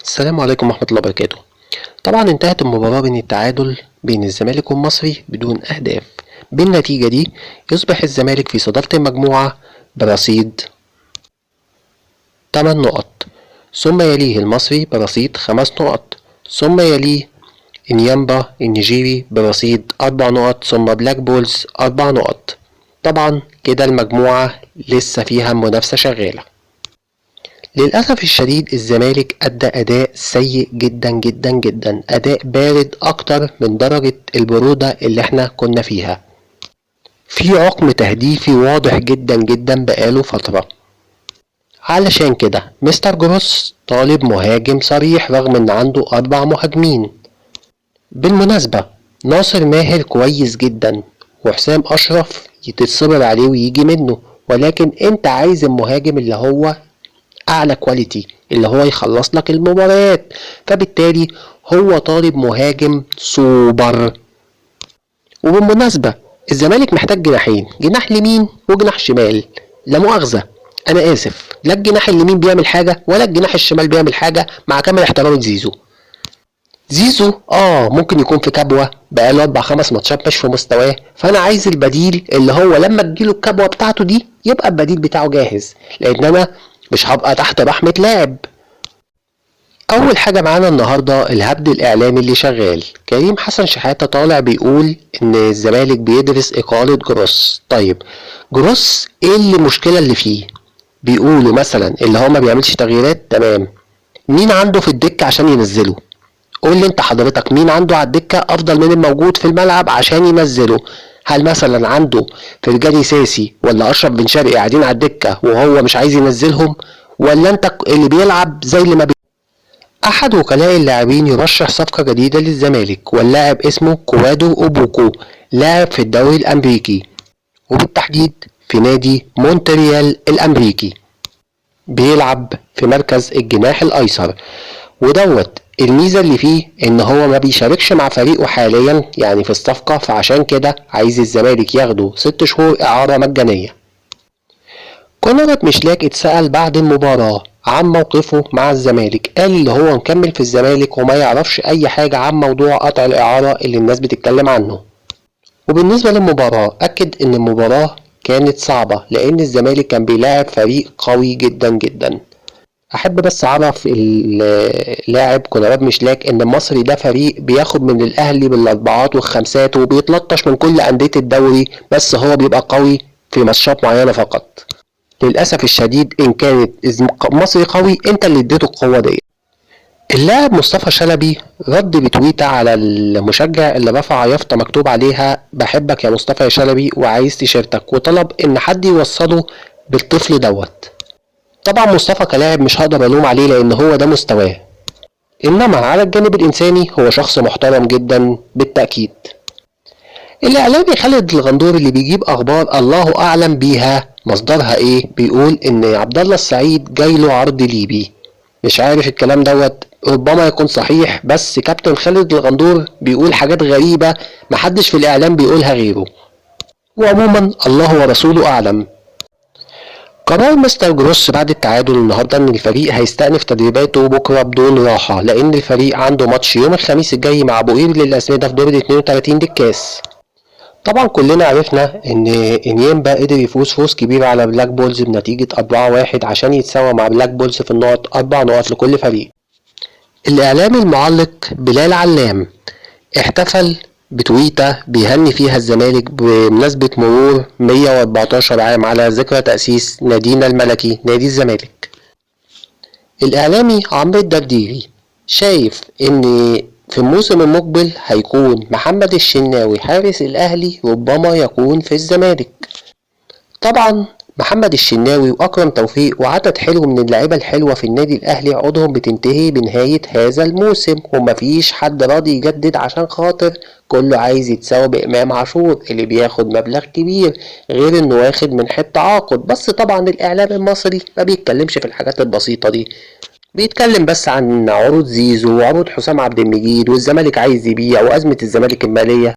السلام عليكم ورحمة الله وبركاته. طبعا انتهت المباراة بين التعادل بين الزمالك والمصري بدون أهداف. بالنتيجة دي يصبح الزمالك في صدارة المجموعة برصيد 8 نقط، ثم يليه المصري برصيد 5 نقط، ثم يليه انيامبا النيجيري برصيد 4 نقط، ثم بلاك بولز 4 نقط. طبعا كده المجموعة لسه فيها منافسة شغالة. للأسف الشديد الزمالك أدى أداء سيء جدا جدا جدا، أداء بارد أكتر من درجة البرودة اللي احنا كنا فيها. في عقم تهديفي واضح جدا جدا بقاله فترة. علشان كده مستر جروس طالب مهاجم صريح رغم ان عنده 4 مهاجمين. بالمناسبة ناصر ماهر كويس جدا وحسام أشرف يتصبر عليه ويجي منه، ولكن انت عايز المهاجم اللي هو اعلى كواليتي، اللي هو يخلص لك المباريات. فبالتالي هو طالب مهاجم سوبر. وبالمناسبة الزمالك محتاج جناحين، جناح يمين وجناح شمال. لا مؤاخذة انا اسف، لا الجناح اليمين بيعمل حاجة ولا الجناح الشمال بيعمل حاجة، مع كامل احترامي زيزو. زيزو ممكن يكون في كبوة بقاله 4-5 ماتشات مش في مستواه، فانا عايز البديل اللي هو لما تجيله الكبوة بتاعته دي يبقى البديل بتاعه جاهز، لان انا مش هبقى تحت رحمة لاعب. اول حاجة معانا النهاردة الهبد الاعلامي اللي شغال. كريم حسن شحاتة طالع بيقول ان الزمالك بيدرس اقالة جروس. طيب جروس ايه المشكلة اللي فيه؟ بيقولوا مثلا اللي هو ما بيعملش تغييرات. تمام، مين عنده في الدكة عشان ينزله؟ قول لي انت حضرتك مين عنده على الدكة افضل من الموجود في الملعب عشان ينزله؟ هل مثلا عنده فرجاني ساسي ولا اشرف بن شرقي قاعدين على الدكة وهو مش عايز ينزلهم؟ ولا انت اللي بيلعب زي اللي ما احد وكلاء اللاعبين يرشح صفقة جديدة للزمالك، واللاعب اسمه كوادو اوبوكو، لاعب في الدوري الامريكي وبالتحديد في نادي مونتريال الامريكي، بيلعب في مركز الجناح الايسر. ودوت الميزة اللي فيه ان هو ما بيشاركش مع فريقه حاليا يعني في الصفقة، فعشان كده عايز الزمالك ياخده 6 شهور اعارة مجانية. كونراد مشلاك اتسأل بعد المباراة عن موقفه مع الزمالك، قال اللي هو مكمل في الزمالك وما يعرفش اي حاجة عن موضوع قطع الاعارة اللي الناس بتتكلم عنه. وبالنسبة للمباراة اكد ان المباراة كانت صعبة لان الزمالك كان بيلاعب فريق قوي جدا جدا. احب بس اعرف اللاعب كونراد مشلاك ان المصري ده فريق بياخد من الاهلي بالاربعات والخمسات وبيتلطش من كل اندية الدوري، بس هو بيبقى قوي في ماتشات معينة فقط. للأسف الشديد إن كانت مصري قوي أنت اللي اديته القوة دي. اللاعب مصطفى شلبي رد بتويتة على المشجع اللي رفع يافطة مكتوب عليها بحبك يا مصطفى يا شلبي وعايز تيشيرتك، وطلب إن حد يوصله بالطفل دوت. طبعا مصطفى كلاعب مش هقدر ألوم عليه لأن هو ده مستواه، إنما على الجانب الإنساني هو شخص محترم جدا بالتأكيد. الاعلامي خالد الغندور اللي بيجيب اخبار الله اعلم بيها مصدرها ايه، بيقول ان عبد الله السعيد جاي له عرض ليبي. مش عارف الكلام دوت ربما يكون صحيح، بس كابتن خالد الغندور بيقول حاجات غريبة محدش في الاعلام بيقولها غيره. وعموما الله ورسوله اعلم. قرار مستر جروس بعد التعادل النهارده ان الفريق هيستأنف تدريباته بكره بدون راحة، لان الفريق عنده ماتش يوم الخميس الجاي مع ابو قير للاسمدة في دور 32 للكاس. طبعا كلنا عرفنا ان انيمبا قدر يفوز فوز كبير على بلاك بولز بنتيجة 4-1 عشان يتساوى مع بلاك بولز في النقط، 4 نقط لكل فريق. الاعلامي المعلق بلال علام احتفل بتويتة بيهني فيها الزمالك بمناسبة مرور 114 عام على ذكرى تأسيس نادينا الملكي نادي الزمالك. الإعلامي عمرو الدرديري شايف إن في الموسم المقبل هيكون محمد الشناوي حارس الأهلي ربما يكون في الزمالك. طبعا محمد الشناوي وأكرم توفيق وعدد حلو من اللعيبة الحلوة في النادي الأهلي عقودهم بتنتهي بنهاية هذا الموسم، ومفيش حد راضي يجدد عشان خاطر كله عايز يتساوي بإمام عاشور اللي بياخد مبلغ كبير، غير إنه واخد منحة تعاقد. بس طبعا الإعلام المصري ما بيتكلمش في الحاجات البسيطة دي، بيتكلم بس عن عروض زيزو وعروض حسام عبد المجيد والزمالك عايز يبيع وأزمة الزمالك المالية.